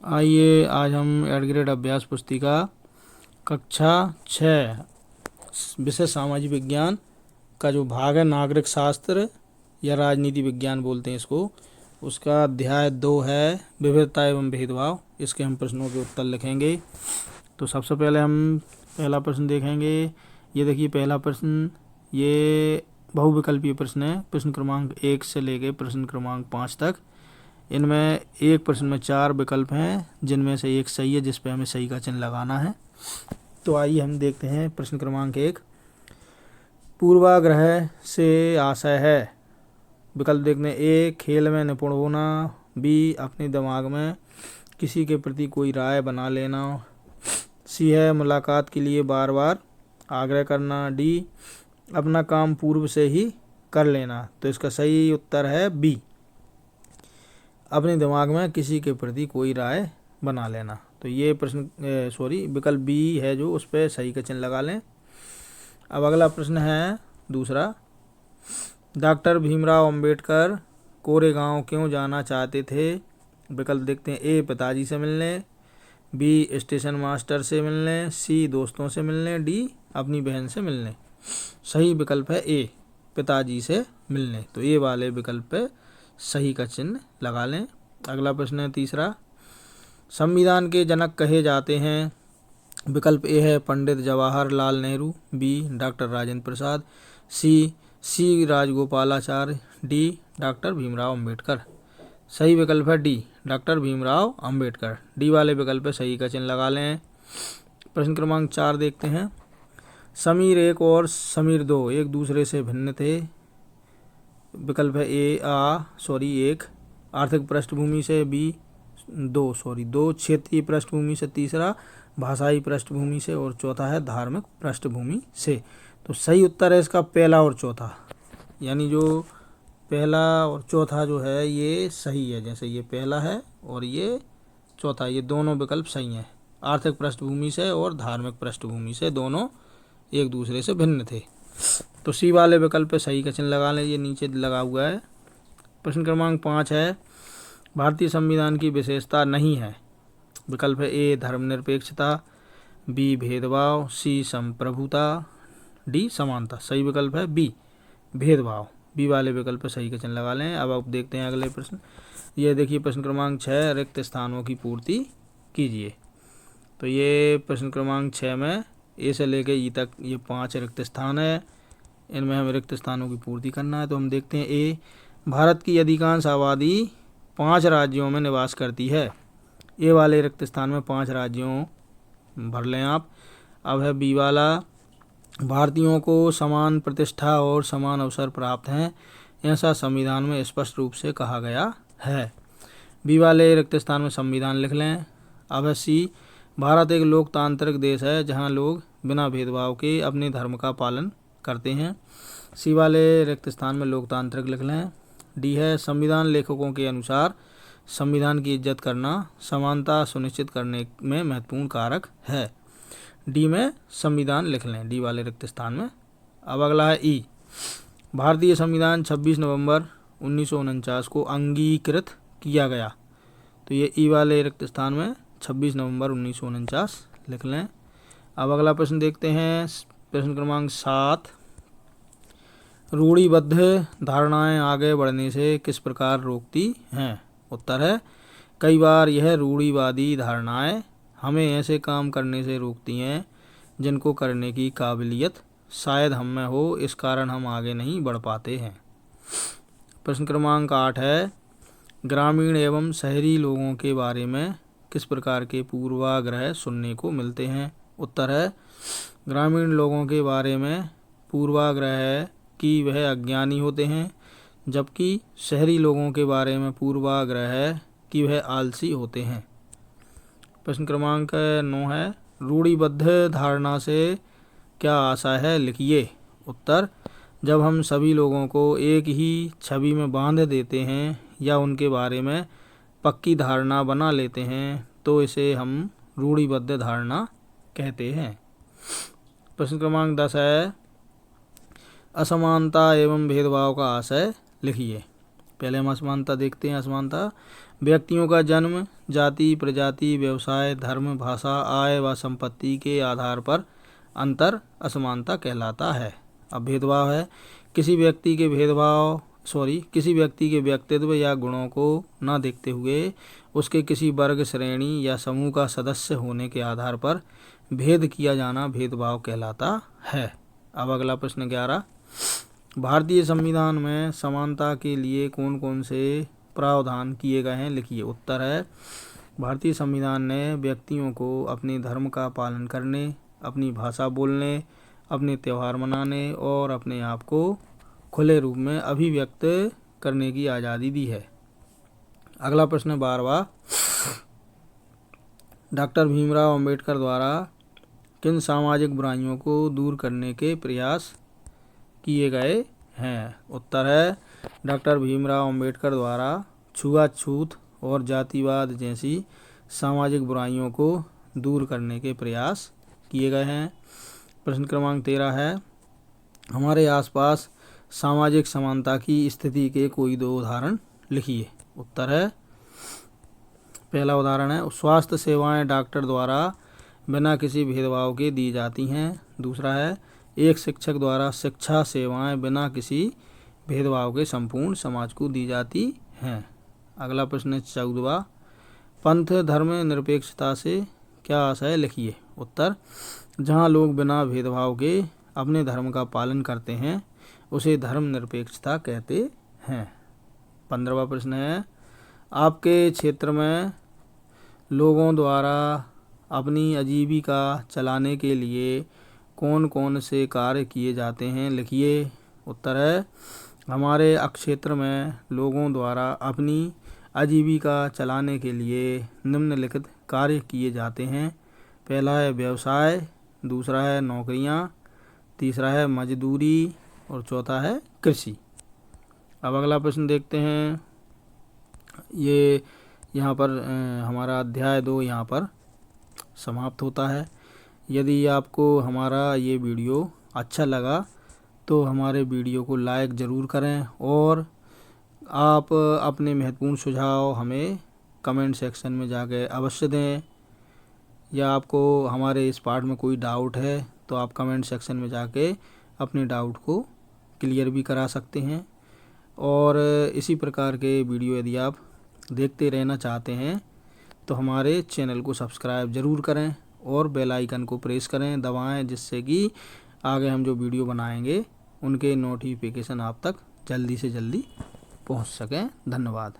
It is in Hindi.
आइए आज हम एड ग्रेड अभ्यास पुस्तिका कक्षा 6 विषय सामाजिक विज्ञान का जो भाग है नागरिक शास्त्र या राजनीति विज्ञान बोलते हैं इसको, उसका अध्याय 2 है विविधता एवं भेदभाव। इसके हम प्रश्नों के उत्तर लिखेंगे। तो सबसे पहले हम पहला प्रश्न देखेंगे। ये देखिए पहला प्रश्न, ये बहुविकल्पीय प्रश्न है। प्रश्न क्रमांक 1 से लेके प्रश्न क्रमांक 5 तक। इनमें एक प्रश्न में 4 विकल्प हैं, जिनमें से एक सही है, जिस पे हमें सही का चिन्ह लगाना है। तो आइए हम देखते हैं प्रश्न क्रमांक 1। पूर्वाग्रह से आशय है। विकल्प देखने, ए खेल में निपुण होना, बी अपने दिमाग में किसी के प्रति कोई राय बना लेना, सी है मुलाकात के लिए बार बार आग्रह करना, डी अपना काम पूर्व से ही कर लेना। तो इसका सही उत्तर है बी, अपने दिमाग में किसी के प्रति कोई राय बना लेना। तो ये प्रश्न विकल्प बी है जो उस पर सही का चिन्ह लगा लें। अब अगला प्रश्न है दूसरा। डॉक्टर भीमराव अंबेडकर कोरेगांव क्यों जाना चाहते थे? विकल्प देखते हैं, ए पिताजी से मिलने, बी स्टेशन मास्टर से मिलने, सी दोस्तों से मिलने, डी अपनी बहन से मिलने। सही विकल्प है ए, पिताजी से मिलने। तो ये वाले विकल्प पे सही का चिन्ह लगा लें। अगला प्रश्न है तीसरा। संविधान के जनक कहे जाते हैं। विकल्प ए है पंडित जवाहरलाल नेहरू, बी डॉक्टर राजेंद्र प्रसाद, सी राजगोपालाचार्य, डी डॉक्टर भीमराव अंबेडकर। सही विकल्प है D, doctor Bhimrao Ambedkar. D वाले विकल्प पे सही का चिन्ह लगा लें। प्रश्न क्रमांक 4 देखते हैं। समीर 1 और समीर 2 एक दूसरे से भिन्न थे। विकल्प है एक आर्थिक पृष्ठभूमि से, बी दो क्षेत्रीय पृष्ठभूमि से, तीसरा भाषाई पृष्ठभूमि से और चौथा है धार्मिक पृष्ठभूमि से। तो सही उत्तर है इसका पहला और चौथा, यानी जो पहला और चौथा जो है ये सही है। जैसे ये पहला है और ये चौथा, ये दोनों विकल्प सही हैं। आर्थिक पृष्ठभूमि से और धार्मिक पृष्ठभूमि से दोनों एक दूसरे से भिन्न थे। तो सी वाले विकल्प पे सही का चिन्ह लगा लें, ये नीचे लगा हुआ है। प्रश्न क्रमांक 5 है। भारतीय संविधान की विशेषता नहीं है। विकल्प है ए धर्मनिरपेक्षता, बी भेदभाव, सी संप्रभुता, डी समानता। सही विकल्प है बी, भेदभाव। बी वाले विकल्प पे सही का चिन्ह लगा लें। अब आप देखते हैं अगले प्रश्न। ये देखिए प्रश्न क्रमांक 6, रिक्त स्थानों की पूर्ति कीजिए। तो ये प्रश्न क्रमांक 6 में ए से लेकर ई तक ये 5 रिक्त स्थान है। इनमें हमें रिक्त स्थानों की पूर्ति करना है। तो हम देखते हैं ए, भारत की अधिकांश आबादी 5 राज्यों में निवास करती है। ए वाले रिक्त स्थान में 5 राज्यों भर लें आप। अब है बी वाला, भारतीयों को समान प्रतिष्ठा और समान अवसर प्राप्त हैं, ऐसा संविधान में स्पष्ट रूप से कहा गया है। बी वाले रिक्त स्थान में संविधान लिख लें। अब है सी, भारत एक लोकतांत्रिक देश है जहां लोग बिना भेदभाव के अपने धर्म का पालन करते हैं। सी वाले रिक्त स्थान में लोकतांत्रिक लिख लें। डी है, संविधान लेखकों के अनुसार संविधान की इज्जत करना समानता सुनिश्चित करने में महत्वपूर्ण कारक है। डी में संविधान लिख लें, डी वाले रिक्त स्थान में। अब अगला है ई, भारतीय संविधान 26 नवंबर 1949 को अंगीकृत किया गया। तो ये ई वाले रिक्त स्थान में 26 नवंबर 1949 लिख लें। अब अगला प्रश्न देखते हैं। प्रश्न क्रमांक 7, रूढ़िबद्ध धारणाएं आगे बढ़ने से किस प्रकार रोकती हैं? उत्तर है, कई बार यह रूढ़िवादी धारणाएं हमें ऐसे काम करने से रोकती हैं जिनको करने की काबिलियत शायद हम में हो, इस कारण हम आगे नहीं बढ़ पाते हैं। प्रश्न क्रमांक 8 है। ग्रामीण एवं शहरी लोगों के बारे में किस प्रकार के पूर्वाग्रह सुनने को मिलते हैं? उत्तर है, ग्रामीण लोगों के बारे में पूर्वाग्रह है कि वह अज्ञानी होते हैं, जबकि शहरी लोगों के बारे में पूर्वाग्रह है कि वह आलसी होते हैं। प्रश्न क्रमांक 9 है। रूढ़िबद्ध धारणा से क्या आशय है? लिखिए। उत्तर, जब हम सभी लोगों को एक ही छवि में बांध देते हैं या उनके बारे में पक्की धारणा बना लेते हैं तो इसे हम रूढ़िबद्ध धारणा कहते हैं। प्रश्न क्रमांक 10 है। असमानता एवं भेदभाव का आशय लिखिए। पहले हम असमानता देखते हैं। असमानता व्यक्तियों का जन्म, जाति, प्रजाति, व्यवसाय, धर्म, भाषा, आय व संपत्ति के आधार पर अंतर असमानता कहलाता है। अब भेदभाव है किसी व्यक्ति के व्यक्तित्व या गुणों को न देखते हुए उसके किसी वर्ग, श्रेणी या समूह का सदस्य होने के आधार पर भेद किया जाना भेदभाव कहलाता है। अब अगला प्रश्न 11, भारतीय संविधान में समानता के लिए कौन कौन से प्रावधान किए गए हैं, लिखिए। उत्तर है, भारतीय संविधान ने व्यक्तियों को अपने धर्म का पालन करने, अपनी भाषा बोलने, अपने त्यौहार मनाने और अपने आप को खुले रूप में अभिव्यक्त करने की आज़ादी दी है। अगला प्रश्न 12वां, डॉक्टर भीमराव अंबेडकर द्वारा किन सामाजिक बुराइयों को दूर करने के प्रयास किए गए हैं। उत्तर है, डॉक्टर भीमराव अंबेडकर द्वारा छुआछूत और जातिवाद जैसी सामाजिक बुराइयों को दूर करने के प्रयास किए गए हैं। प्रश्न क्रमांक 13 है, हमारे आसपास सामाजिक समानता की स्थिति के कोई 2 उदाहरण लिखिए। उत्तर है, पहला उदाहरण है, स्वास्थ्य सेवाएं डॉक्टर द्वारा बिना किसी भेदभाव के दी जाती हैं। दूसरा है, एक शिक्षक द्वारा शिक्षा सेवाएं बिना किसी भेदभाव के संपूर्ण समाज को दी जाती हैं। अगला प्रश्न 14वां, पंथ धर्म निरपेक्षता से क्या आशय, लिखिए। उत्तर, जहां लोग बिना भेदभाव के अपने धर्म का पालन करते हैं उसे धर्म निरपेक्षता कहते हैं। 15वां प्रश्न है, आपके क्षेत्र में लोगों द्वारा अपनी आजीविका चलाने के लिए कौन कौन से कार्य किए जाते हैं, लिखिए। उत्तर है, हमारे क्षेत्र में लोगों द्वारा अपनी आजीविका चलाने के लिए निम्नलिखित कार्य किए जाते हैं। पहला है व्यवसाय, दूसरा है नौकरियां, तीसरा है मजदूरी और चौथा है कृषि। अब अगला प्रश्न देखते हैं। ये यहाँ पर हमारा अध्याय 2 यहाँ पर समाप्त होता है। यदि आपको हमारा ये वीडियो अच्छा लगा तो हमारे वीडियो को लाइक ज़रूर करें और आप अपने महत्वपूर्ण सुझाव हमें कमेंट सेक्शन में जाकर अवश्य दें, या आपको हमारे इस पाठ में कोई डाउट है तो आप कमेंट सेक्शन में जाके अपने डाउट को क्लियर भी करा सकते हैं। और इसी प्रकार के वीडियो यदि आप देखते रहना चाहते हैं तो हमारे चैनल को सब्सक्राइब ज़रूर करें और बेल आइकन को प्रेस करें, दबाएं, जिससे कि आगे हम जो वीडियो बनाएंगे उनके नोटिफिकेशन आप तक जल्दी से जल्दी पहुंच सकें। धन्यवाद।